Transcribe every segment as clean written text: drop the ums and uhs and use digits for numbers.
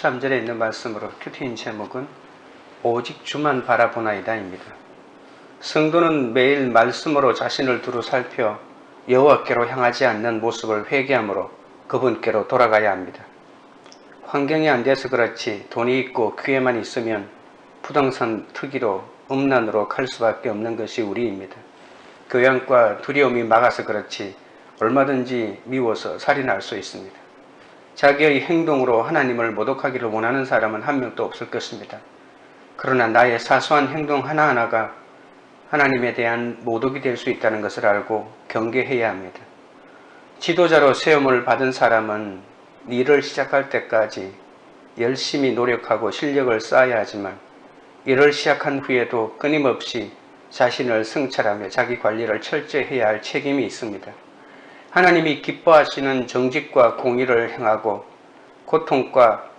13절에 있는 말씀으로 큐티인 제목은 오직 주만 바라보나이다입니다. 성도는 매일 말씀으로 자신을 두루 살펴 여호와께로 향하지 않는 모습을 회개함으로 그분께로 돌아가야 합니다. 환경이 안 돼서 그렇지 돈이 있고 기회만 있으면 부동산 투기로 음란으로 갈 수밖에 없는 것이 우리입니다. 교양과 두려움이 막아서 그렇지 얼마든지 미워서 살인할 수 있습니다. 자기의 행동으로 하나님을 모독하기를 원하는 사람은 한 명도 없을 것입니다. 그러나 나의 사소한 행동 하나하나가 하나님에 대한 모독이 될 수 있다는 것을 알고 경계해야 합니다. 지도자로 세움을 받은 사람은 일을 시작할 때까지 열심히 노력하고 실력을 쌓아야 하지만 일을 시작한 후에도 끊임없이 자신을 성찰하며 자기 관리를 철저히 해야 할 책임이 있습니다. 하나님이 기뻐하시는 정직과 공의를 행하고 고통과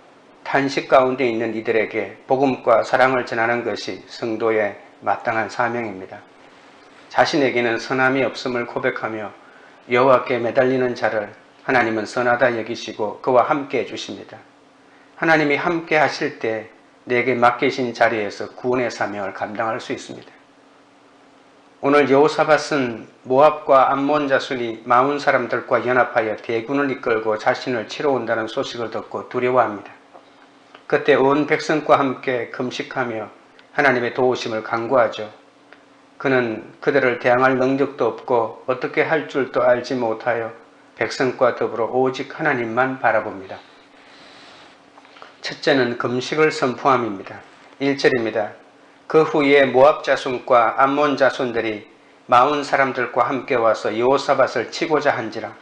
탄식 가운데 있는 이들에게 복음과 사랑을 전하는 것이 성도의 마땅한 사명입니다. 자신에게는 선함이 없음을 고백하며 여호와께 매달리는 자를 하나님은 선하다 여기시고 그와 함께 해주십니다. 하나님이 함께 하실 때 내게 맡기신 자리에서 구원의 사명을 감당할 수 있습니다. 오늘 여호사밧은 모압과 암몬 자손이 마온 사람들과 연합하여 대군을 이끌고 자신을 치러 온다는 소식을 듣고 두려워합니다. 그때 온 백성과 함께 금식하며 하나님의 도우심을 간구하죠. 그는 그들을 대항할 능력도 없고 어떻게 할 줄도 알지 못하여 백성과 더불어 오직 하나님만 바라봅니다. 첫째는 금식을 선포함입니다. 1절입니다. 그 후에 모압 자손과 암몬 자손들이 마온 사람들과 함께 와서 여호사밧을 치고자 한지라.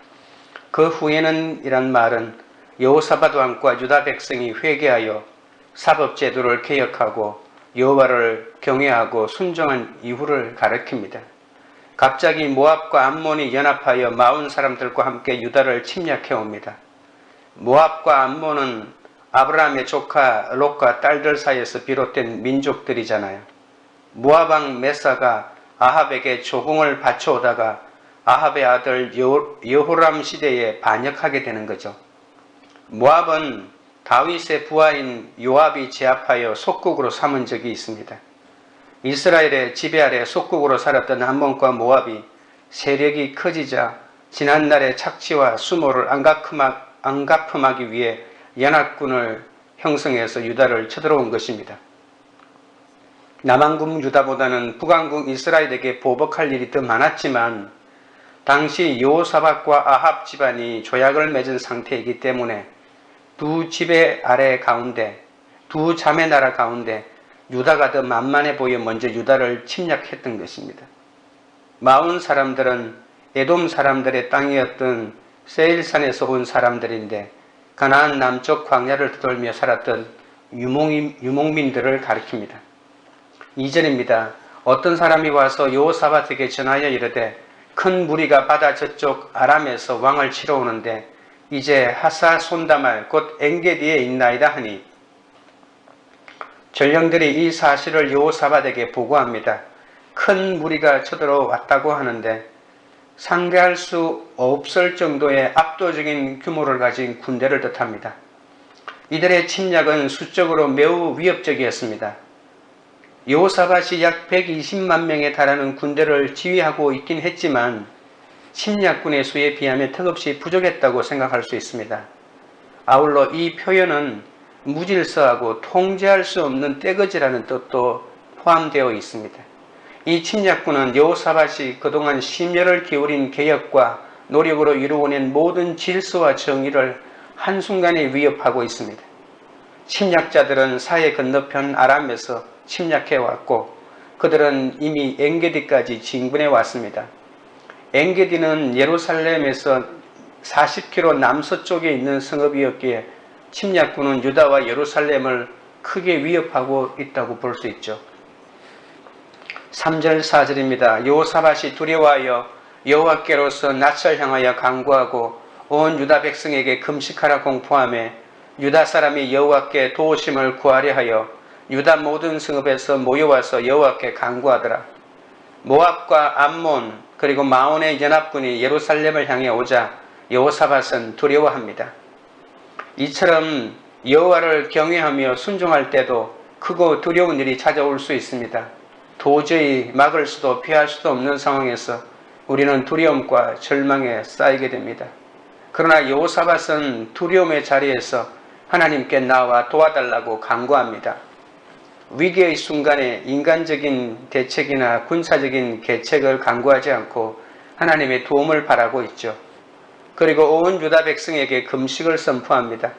그 후에는 이란 말은 여호사밧 왕과 유다 백성이 회개하여 사법 제도를 개혁하고 여호와를 경외하고 순종한 이후를 가리킵니다. 갑자기 모압과 암몬이 연합하여 마온 사람들과 함께 유다를 침략해 옵니다. 모압과 암몬은 아브라함의 조카 롯과 딸들 사이에서 비롯된 민족들이잖아요. 모압 왕 메사가 아합에게 조공을 바쳐오다가 아합의 아들 여호람 시대에 반역하게 되는 거죠. 모압은 다윗의 부하인 요압이 제압하여 속국으로 삼은 적이 있습니다. 이스라엘의 지배 아래 속국으로 살았던 암몬과 모압이 세력이 커지자 지난날의 착취와 수모를 안갚음하기 위해 연합군을 형성해서 유다를 쳐들어온 것입니다. 남왕국 유다보다는 북왕국 이스라엘에게 보복할 일이 더 많았지만 당시 여호사밧과 아합 집안이 조약을 맺은 상태이기 때문에 두 지배 아래 가운데 두 자매 나라 가운데 유다가 더 만만해 보여 먼저 유다를 침략했던 것입니다. 마온 사람들은 에돔 사람들의 땅이었던 세일산에서 온 사람들인데 가나안 남쪽 광야를 떠돌며 살았던 유목민들을 가리킵니다. 2절입니다. 어떤 사람이 와서 여호사밧에게 전하여 이르되 큰 무리가 바다 저쪽 아람에서 왕을 치러 오는데 이제 하사손다말 곧 엔게디에 있나이다 하니 전령들이 이 사실을 여호사밧에게 보고합니다. 큰 무리가 쳐들어왔다고 하는데 상대할 수 없을 정도의 압도적인 규모를 가진 군대를 뜻합니다. 이들의 침략은 수적으로 매우 위협적이었습니다. 여호사밧이 약 120만 명에 달하는 군대를 지휘하고 있긴 했지만 침략군의 수에 비하면 턱없이 부족했다고 생각할 수 있습니다. 아울러 이 표현은 무질서하고 통제할 수 없는 떼거지라는 뜻도 포함되어 있습니다. 이 침략군은 여호사밧이 그동안 심혈을 기울인 개혁과 노력으로 이루어낸 모든 질서와 정의를 한순간에 위협하고 있습니다. 침략자들은 사해 건너편 아람에서 침략해왔고 그들은 이미 엔게디까지 진군해 왔습니다. 엔게디는 예루살렘에서 40km 남서쪽에 있는 성읍이었기에 침략군은 유다와 예루살렘을 크게 위협하고 있다고 볼 수 있죠. 3절 4절입니다. 여호사밧이 두려워하여 여호와께로서 낯을 향하여 간구하고 온 유다 백성에게 금식하라 공포하며 유다 사람이 여호와께 도우심을 구하려 하여 유다 모든 성읍에서 모여와서 여호와께 간구하더라. 모압과 암몬 그리고 마온의 연합군이 예루살렘을 향해 오자 여호사밧은 두려워합니다. 이처럼 여호와를 경외하며 순종할 때도 크고 두려운 일이 찾아올 수 있습니다. 도저히 막을 수도 피할 수도 없는 상황에서 우리는 두려움과 절망에 쌓이게 됩니다. 그러나 여호사밧은 두려움의 자리에서 하나님께 나와 도와달라고 간구합니다. 위기의 순간에 인간적인 대책이나 군사적인 계책을 간구하지 않고 하나님의 도움을 바라고 있죠. 그리고 온 유다 백성에게 금식을 선포합니다.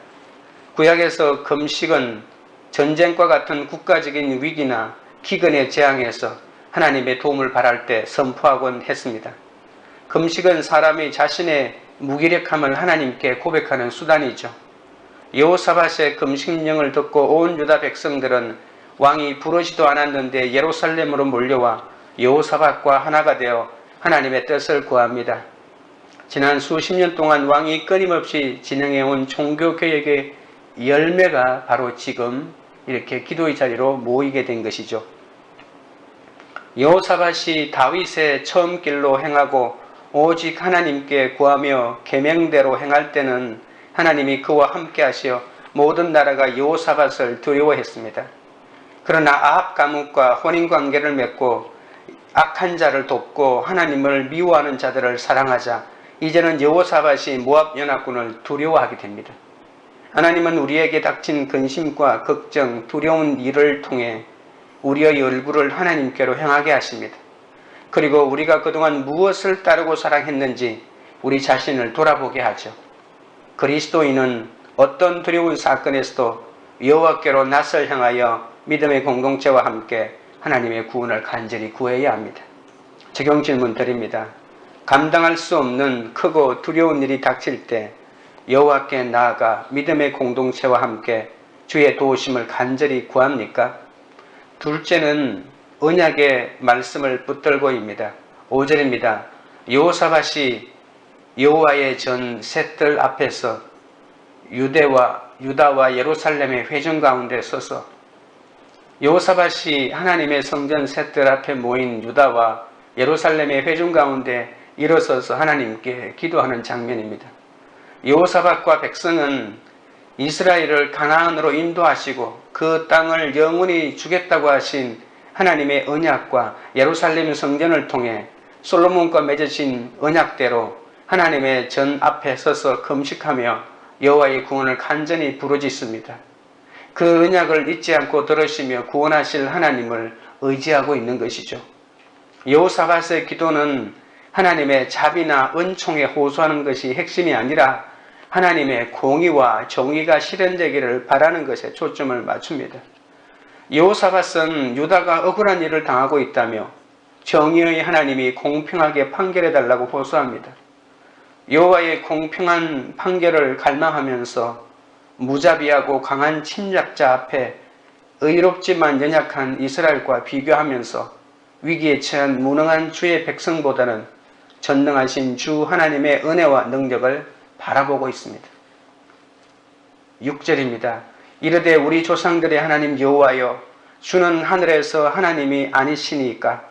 구약에서 금식은 전쟁과 같은 국가적인 위기나 기근의 재앙에서 하나님의 도움을 바랄 때 선포하곤 했습니다. 금식은 사람이 자신의 무기력함을 하나님께 고백하는 수단이죠. 여호사밧의 금식령을 듣고 온 유다 백성들은 왕이 부르지도 않았는데 예루살렘으로 몰려와 여호사밧과 하나가 되어 하나님의 뜻을 구합니다. 지난 수십 년 동안 왕이 끊임없이 진행해온 종교개혁의 열매가 바로 지금 이렇게 기도의 자리로 모이게 된 것이죠. 여호사밧이 다윗의 처음 길로 행하고 오직 하나님께 구하며 계명대로 행할 때는 하나님이 그와 함께 하시어 모든 나라가 여호사밧을 두려워했습니다. 그러나 아합 가문과 혼인관계를 맺고 악한 자를 돕고 하나님을 미워하는 자들을 사랑하자 이제는 여호사밧이 모압 연합군을 두려워하게 됩니다. 하나님은 우리에게 닥친 근심과 걱정, 두려운 일을 통해 우리의 얼굴을 하나님께로 향하게 하십니다. 그리고 우리가 그동안 무엇을 따르고 사랑했는지 우리 자신을 돌아보게 하죠. 그리스도인은 어떤 두려운 사건에서도 여호와께로 낯을 향하여 믿음의 공동체와 함께 하나님의 구원을 간절히 구해야 합니다. 적용 질문 드립니다. 감당할 수 없는 크고 두려운 일이 닥칠 때 여호와께 나아가 믿음의 공동체와 함께 주의 도우심을 간절히 구합니까? 둘째는 언약의 말씀을 붙들고입니다. 5절입니다. 여호사밧이 여호와의 전 셋들 앞에서 유다와 예루살렘의 회중 가운데 서서 여호사밧이 하나님의 성전 셋들 앞에 모인 유다와 예루살렘의 회중 가운데 일어서서 하나님께 기도하는 장면입니다. 여호사밧과 백성은 이스라엘을 가나안으로 인도하시고 그 땅을 영원히 주겠다고 하신 하나님의 언약과 예루살렘 성전을 통해 솔로몬과 맺으신 언약대로 하나님의 전 앞에 서서 금식하며 여호와의 구원을 간절히 부르짖습니다. 그 언약을 잊지 않고 들으시며 구원하실 하나님을 의지하고 있는 것이죠. 여호사밧의 기도는 하나님의 자비나 은총에 호소하는 것이 핵심이 아니라 하나님의 공의와 정의가 실현되기를 바라는 것에 초점을 맞춥니다. 여호사밧은 유다가 억울한 일을 당하고 있다며 정의의 하나님이 공평하게 판결해달라고 호소합니다. 여호와의 공평한 판결을 갈망하면서 무자비하고 강한 침략자 앞에 의롭지만 연약한 이스라엘과 비교하면서 위기에 처한 무능한 주의 백성보다는 전능하신 주 하나님의 은혜와 능력을 바라보고 있습니다. 6절입니다. 이르되 우리 조상들의 하나님 여호와여 주는 하늘에서 하나님이 아니시니까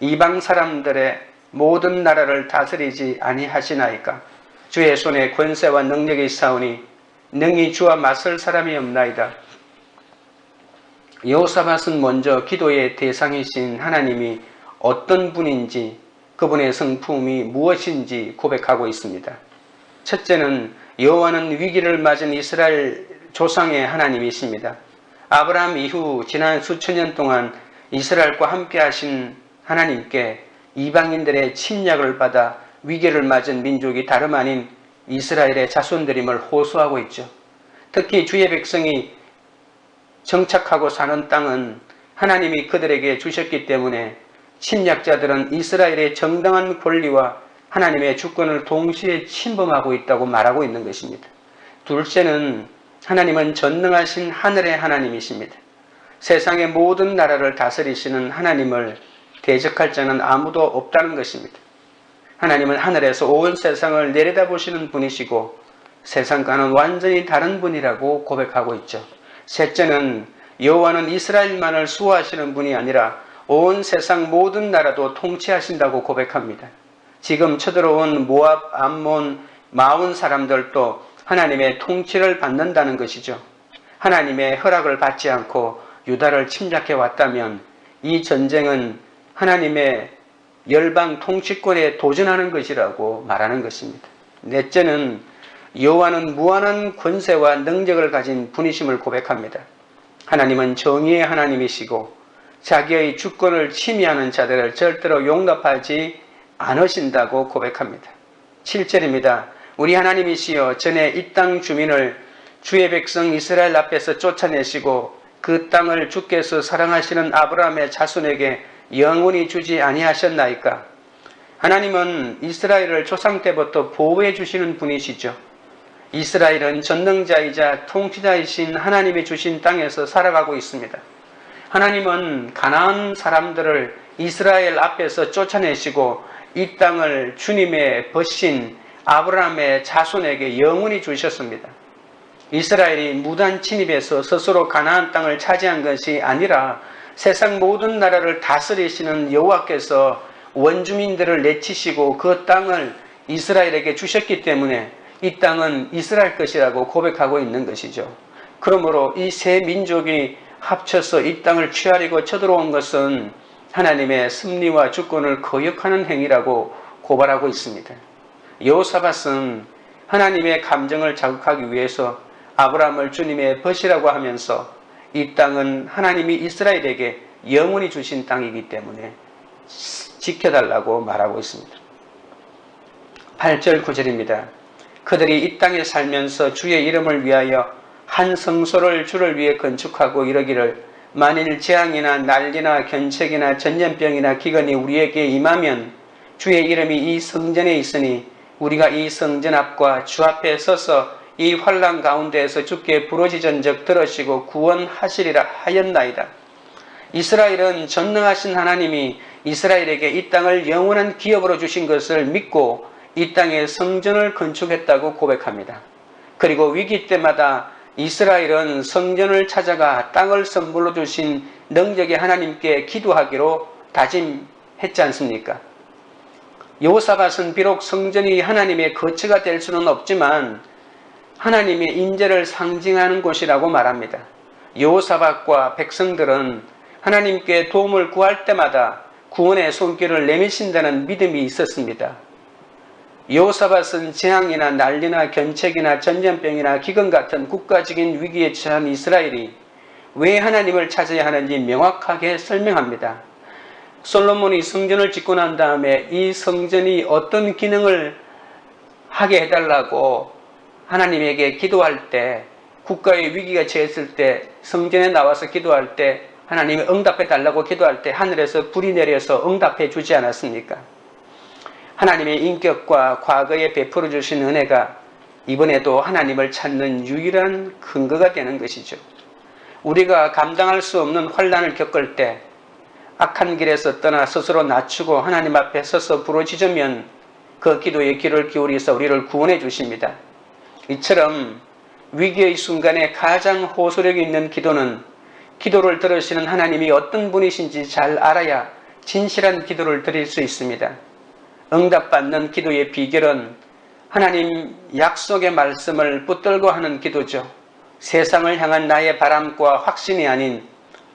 이방 사람들의 모든 나라를 다스리지 아니하시나이까 주의 손에 권세와 능력이 있사오니 능히 주와 맞설 사람이 없나이다. 여호사밧은 먼저 기도의 대상이신 하나님이 어떤 분인지 그분의 성품이 무엇인지 고백하고 있습니다. 첫째는 여호와는 위기를 맞은 이스라엘 조상의 하나님이십니다. 아브라함 이후 지난 수천 년 동안 이스라엘과 함께 하신 하나님께 이방인들의 침략을 받아 위기를 맞은 민족이 다름 아닌 이스라엘의 자손들임을 호소하고 있죠. 특히 주의 백성이 정착하고 사는 땅은 하나님이 그들에게 주셨기 때문에 침략자들은 이스라엘의 정당한 권리와 하나님의 주권을 동시에 침범하고 있다고 말하고 있는 것입니다. 둘째는 하나님은 전능하신 하늘의 하나님이십니다. 세상의 모든 나라를 다스리시는 하나님을 대적할 자는 아무도 없다는 것입니다. 하나님은 하늘에서 온 세상을 내려다보시는 분이시고 세상과는 완전히 다른 분이라고 고백하고 있죠. 셋째는 여호와는 이스라엘만을 수호하시는 분이 아니라 온 세상 모든 나라도 통치하신다고 고백합니다. 지금 쳐들어온 모압, 암몬, 마온 사람들도 하나님의 통치를 받는다는 것이죠. 하나님의 허락을 받지 않고 유다를 침략해 왔다면 이 전쟁은 하나님의 열방 통치권에 도전하는 것이라고 말하는 것입니다. 넷째는 여호와는 무한한 권세와 능력을 가진 분이심을 고백합니다. 하나님은 정의의 하나님이시고 자기의 주권을 침해하는 자들을 절대로 용납하지 않으신다고 고백합니다. 7절입니다. 우리 하나님이시여 전에 이 땅 주민을 주의 백성 이스라엘 앞에서 쫓아내시고 그 땅을 주께서 사랑하시는 아브라함의 자손에게 영원히 주지 아니하셨나이까? 하나님은 이스라엘을 조상 때부터 보호해 주시는 분이시죠. 이스라엘은 전능자이자 통치자이신 하나님이 주신 땅에서 살아가고 있습니다. 하나님은 가나안 사람들을 이스라엘 앞에서 쫓아내시고 이 땅을 주님의 벗신 아브라함의 자손에게 영원히 주셨습니다. 이스라엘이 무단 침입해서 스스로 가나안 땅을 차지한 것이 아니라 세상 모든 나라를 다스리시는 여호와께서 원주민들을 내치시고 그 땅을 이스라엘에게 주셨기 때문에 이 땅은 이스라엘 것이라고 고백하고 있는 것이죠. 그러므로 이 세 민족이 합쳐서 이 땅을 취하려고 쳐들어온 것은 하나님의 섭리와 주권을 거역하는 행위라고 고발하고 있습니다. 여호사밧은 하나님의 감정을 자극하기 위해서 아브라함을 주님의 벗이라고 하면서 이 땅은 하나님이 이스라엘에게 영원히 주신 땅이기 때문에 지켜달라고 말하고 있습니다. 8절 9절입니다. 그들이 이 땅에 살면서 주의 이름을 위하여 한 성소를 주를 위해 건축하고 이러기를 만일 재앙이나 난리나 견책이나 전염병이나 기근이 우리에게 임하면 주의 이름이 이 성전에 있으니 우리가 이 성전 앞과 주 앞에 서서 이 환난 가운데에서 주께 부르짖은즉 들으시고 구원하시리라 하였나이다. 이스라엘은 전능하신 하나님이 이스라엘에게 이 땅을 영원한 기업으로 주신 것을 믿고 이 땅에 성전을 건축했다고 고백합니다. 그리고 위기 때마다 이스라엘은 성전을 찾아가 땅을 선물로 주신 능력의 하나님께 기도하기로 다짐했지 않습니까? 여호사밧은 비록 성전이 하나님의 거처가 될 수는 없지만 하나님의 임재를 상징하는 곳이라고 말합니다. 여호사밧과 백성들은 하나님께 도움을 구할 때마다 구원의 손길을 내미신다는 믿음이 있었습니다. 여호사밧은 재앙이나 난리나 견책이나 전염병이나 기근 같은 국가적인 위기에 처한 이스라엘이 왜 하나님을 찾아야 하는지 명확하게 설명합니다. 솔로몬이 성전을 짓고 난 다음에 이 성전이 어떤 기능을 하게 해달라고 하나님에게 기도할 때, 국가의 위기가 처했을 때, 성전에 나와서 기도할 때, 하나님이 응답해 달라고 기도할 때 하늘에서 불이 내려서 응답해 주지 않았습니까? 하나님의 인격과 과거에 베풀어 주신 은혜가 이번에도 하나님을 찾는 유일한 근거가 되는 것이죠. 우리가 감당할 수 없는 환난을 겪을 때 악한 길에서 떠나 스스로 낮추고 하나님 앞에 서서 부르짖으면 그 기도에 귀를 기울이서 우리를 구원해 주십니다. 이처럼 위기의 순간에 가장 호소력이 있는 기도는 기도를 들으시는 하나님이 어떤 분이신지 잘 알아야 진실한 기도를 드릴 수 있습니다. 응답받는 기도의 비결은 하나님 약속의 말씀을 붙들고 하는 기도죠. 세상을 향한 나의 바람과 확신이 아닌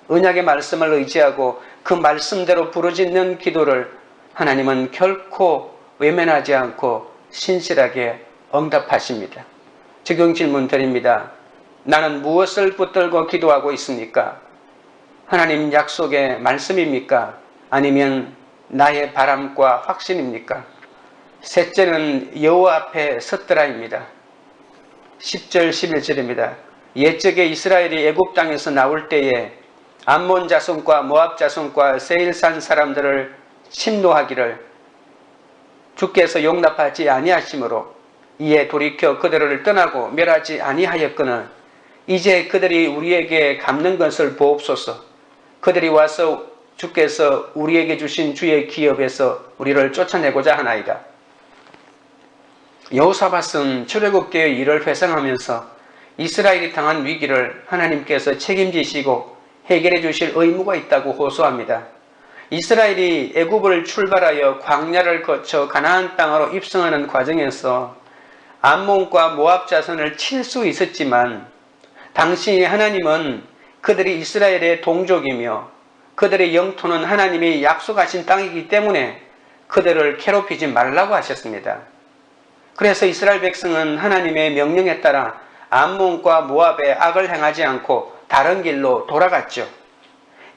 언약의 말씀을 의지하고 그 말씀대로 부르짖는 기도를 하나님은 결코 외면하지 않고 신실하게 응답하십니다. 적용 질문 드립니다. 나는 무엇을 붙들고 기도하고 있습니까? 하나님 약속의 말씀입니까? 아니면 나의 바람과 확신입니까? 셋째는 여호와 앞에 섰더라입니다. 10절 11절입니다. 옛적에 이스라엘이 애굽 땅에서 나올 때에 암몬 자손과 모압 자손과 세일산 사람들을 침노하기를 주께서 용납하지 아니하심으로 이에 돌이켜 그들을 떠나고 멸하지 아니하였거늘 이제 그들이 우리에게 갚는 것을 보옵소서. 그들이 와서 주께서 우리에게 주신 주의 기업에서 우리를 쫓아내고자 하나이다. 여호사밧은 출애굽 때의 일을 회상하면서 이스라엘이 당한 위기를 하나님께서 책임지시고 해결해 주실 의무가 있다고 호소합니다. 이스라엘이 애굽을 출발하여 광야를 거쳐 가나안 땅으로 입성하는 과정에서 암몬과 모압 자손을 칠 수 있었지만 당시 하나님은 그들이 이스라엘의 동족이며 그들의 영토는 하나님이 약속하신 땅이기 때문에 그들을 괴롭히지 말라고 하셨습니다. 그래서 이스라엘 백성은 하나님의 명령에 따라 암몬과 모압의 악을 행하지 않고 다른 길로 돌아갔죠.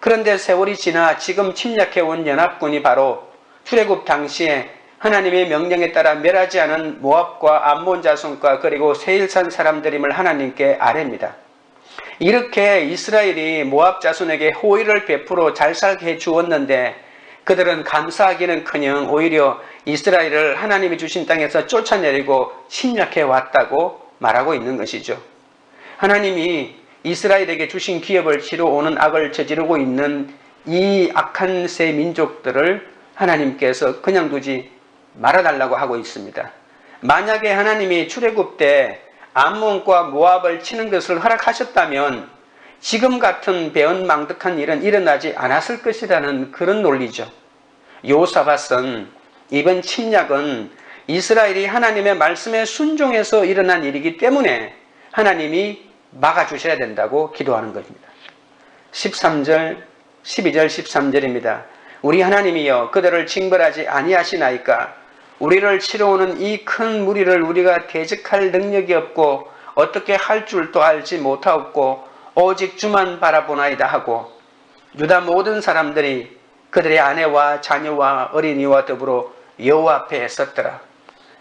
그런데 세월이 지나 지금 침략해온 연합군이 바로 출애굽 당시에 하나님의 명령에 따라 멸하지 않은 모압과 암몬 자손과 그리고 세일산 사람들임을 하나님께 아뢰입니다. 이렇게 이스라엘이 모압 자손에게 호의를 베풀어 잘 살게 해주었는데 그들은 감사하기는커녕 오히려 이스라엘을 하나님이 주신 땅에서 쫓아내리고 침략해 왔다고 말하고 있는 것이죠. 하나님이 이스라엘에게 주신 기업을 치러 오는 악을 저지르고 있는 이 악한 새 민족들을 하나님께서 그냥 두지 말아달라고 하고 있습니다. 만약에 하나님이 출애굽 때 암몬과 모압을 치는 것을 허락하셨다면 지금 같은 배은망덕한 일은 일어나지 않았을 것이라는 그런 논리죠. 여호사밧은 이번 침략은 이스라엘이 하나님의 말씀에 순종해서 일어난 일이기 때문에 하나님이 막아주셔야 된다고 기도하는 것입니다. 12절 13절입니다. 우리 하나님이여 그들을 징벌하지 아니하시나이까 우리를 치러 오는 이 큰 무리를 우리가 대적할 능력이 없고 어떻게 할 줄도 알지 못하옵고 오직 주만 바라보나이다 하고 유다 모든 사람들이 그들의 아내와 자녀와 어린이와 더불어 여호와 앞에 섰더라.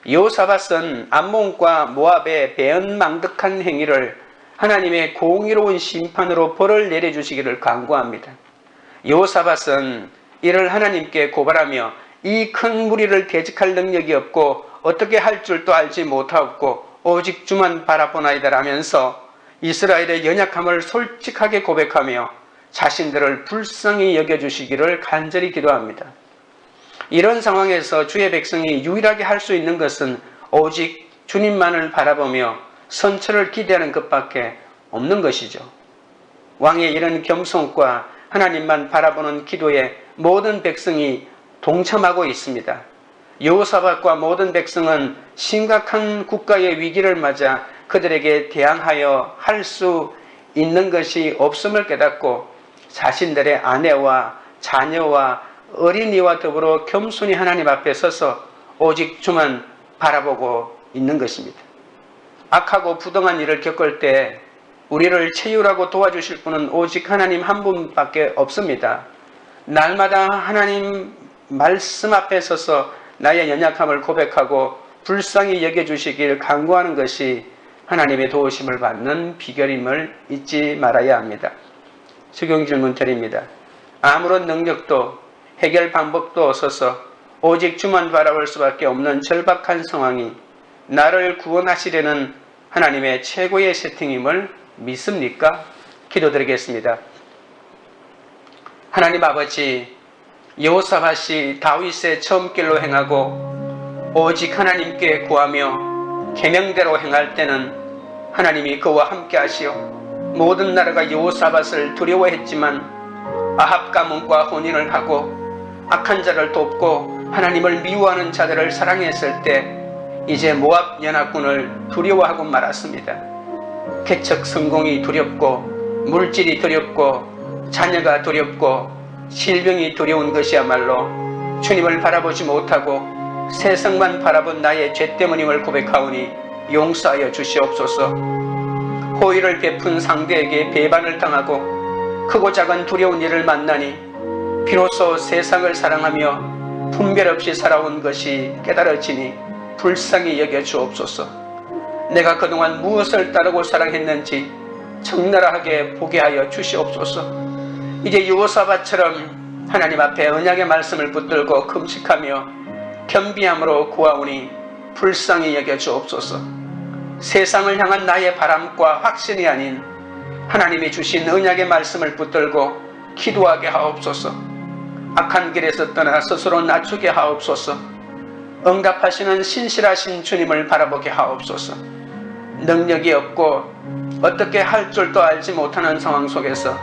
여호사밧은 암몬과 모압의 배은망덕한 행위를 하나님의 공의로운 심판으로 벌을 내려주시기를 간구합니다. 여호사밧은 이를 하나님께 고발하며 이 큰 무리를 대적할 능력이 없고 어떻게 할 줄도 알지 못하옵고 오직 주만 바라보나이다 라면서 이스라엘의 연약함을 솔직하게 고백하며 자신들을 불쌍히 여겨주시기를 간절히 기도합니다. 이런 상황에서 주의 백성이 유일하게 할 수 있는 것은 오직 주님만을 바라보며 선처를 기대하는 것밖에 없는 것이죠. 왕의 이런 겸손과 하나님만 바라보는 기도에 모든 백성이 동참하고 있습니다. 여호사밧과 모든 백성은 심각한 국가의 위기를 맞아 그들에게 대항하여 할 수 있는 것이 없음을 깨닫고 자신들의 아내와 자녀와 어린이와 더불어 겸손히 하나님 앞에 서서 오직 주만 바라보고 있는 것입니다. 악하고 부당한 일을 겪을 때 우리를 채율하고 도와주실 분은 오직 하나님 한 분밖에 없습니다. 날마다 하나님 말씀 앞에 서서 나의 연약함을 고백하고 불쌍히 여겨주시길 간구하는 것이 하나님의 도우심을 받는 비결임을 잊지 말아야 합니다. 적용 질문 드립니다. 아무런 능력도 해결 방법도 없어서 오직 주만 바라볼 수밖에 없는 절박한 상황이 나를 구원하시려는 하나님의 최고의 세팅임을 믿습니까? 기도드리겠습니다. 하나님 아버지, 여호사밧이 다윗의 처음길로 행하고 오직 하나님께 구하며 계명대로 행할 때는 하나님이 그와 함께 하시어 모든 나라가 여호사밧을 두려워했지만 아합 가문과 혼인을 하고 악한 자를 돕고 하나님을 미워하는 자들을 사랑했을 때 이제 모압 연합군을 두려워하고 말았습니다. 개척 성공이 두렵고 물질이 두렵고 자녀가 두렵고 질병이 두려운 것이야말로 주님을 바라보지 못하고 세상만 바라본 나의 죄 때문임을 고백하오니 용서하여 주시옵소서. 호의를 베푼 상대에게 배반을 당하고 크고 작은 두려운 일을 만나니 비로소 세상을 사랑하며 분별 없이 살아온 것이 깨달아지니 불쌍히 여겨 주옵소서. 내가 그동안 무엇을 따르고 사랑했는지 적나라하게 보게 하여 주시옵소서. 이제 여호사밧처럼 하나님 앞에 언약의 말씀을 붙들고 금식하며 겸비함으로 구하오니 불쌍히 여겨 주옵소서. 세상을 향한 나의 바람과 확신이 아닌 하나님이 주신 언약의 말씀을 붙들고 기도하게 하옵소서. 악한 길에서 떠나 스스로 낮추게 하옵소서. 응답하시는 신실하신 주님을 바라보게 하옵소서. 능력이 없고 어떻게 할 줄도 알지 못하는 상황 속에서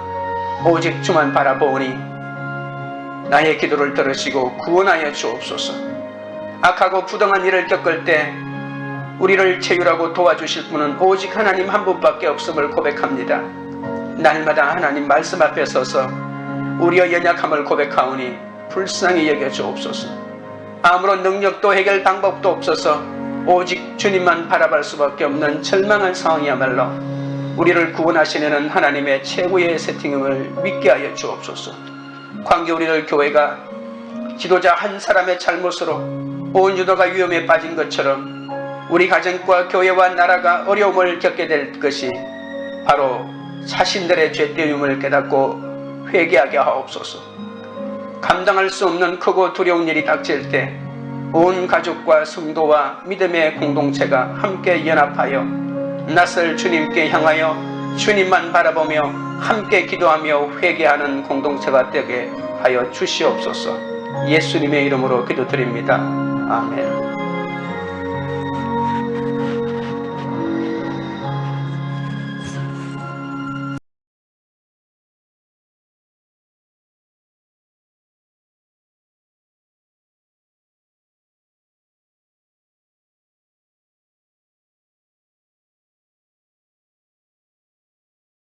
오직 주만 바라보니 나의 기도를 들으시고 구원하여 주옵소서. 악하고 부당한 일을 겪을 때 우리를 채율하고 도와주실 분은 오직 하나님 한 분밖에 없음을 고백합니다. 날마다 하나님 말씀 앞에 서서 우리의 연약함을 고백하오니 불쌍히 여겨 주옵소서. 아무런 능력도 해결 방법도 없어서 오직 주님만 바라볼 수밖에 없는 절망한 상황이야말로 우리를 구원하시려는 하나님의 최고의 세팅임을 믿게 하여 주옵소서. 광기 우리를 교회가 지도자 한 사람의 잘못으로 온 유도가 위험에 빠진 것처럼 우리 가정과 교회와 나라가 어려움을 겪게 될 것이 바로 자신들의 죄되움을 깨닫고 회개하게 하옵소서. 감당할 수 없는 크고 두려운 일이 닥칠 때 온 가족과 성도와 믿음의 공동체가 함께 연합하여 낯설 주님께 향하여 주님만 바라보며 함께 기도하며 회개하는 공동체가 되게 하여 주시옵소서. 예수님의 이름으로 기도드립니다. 아멘.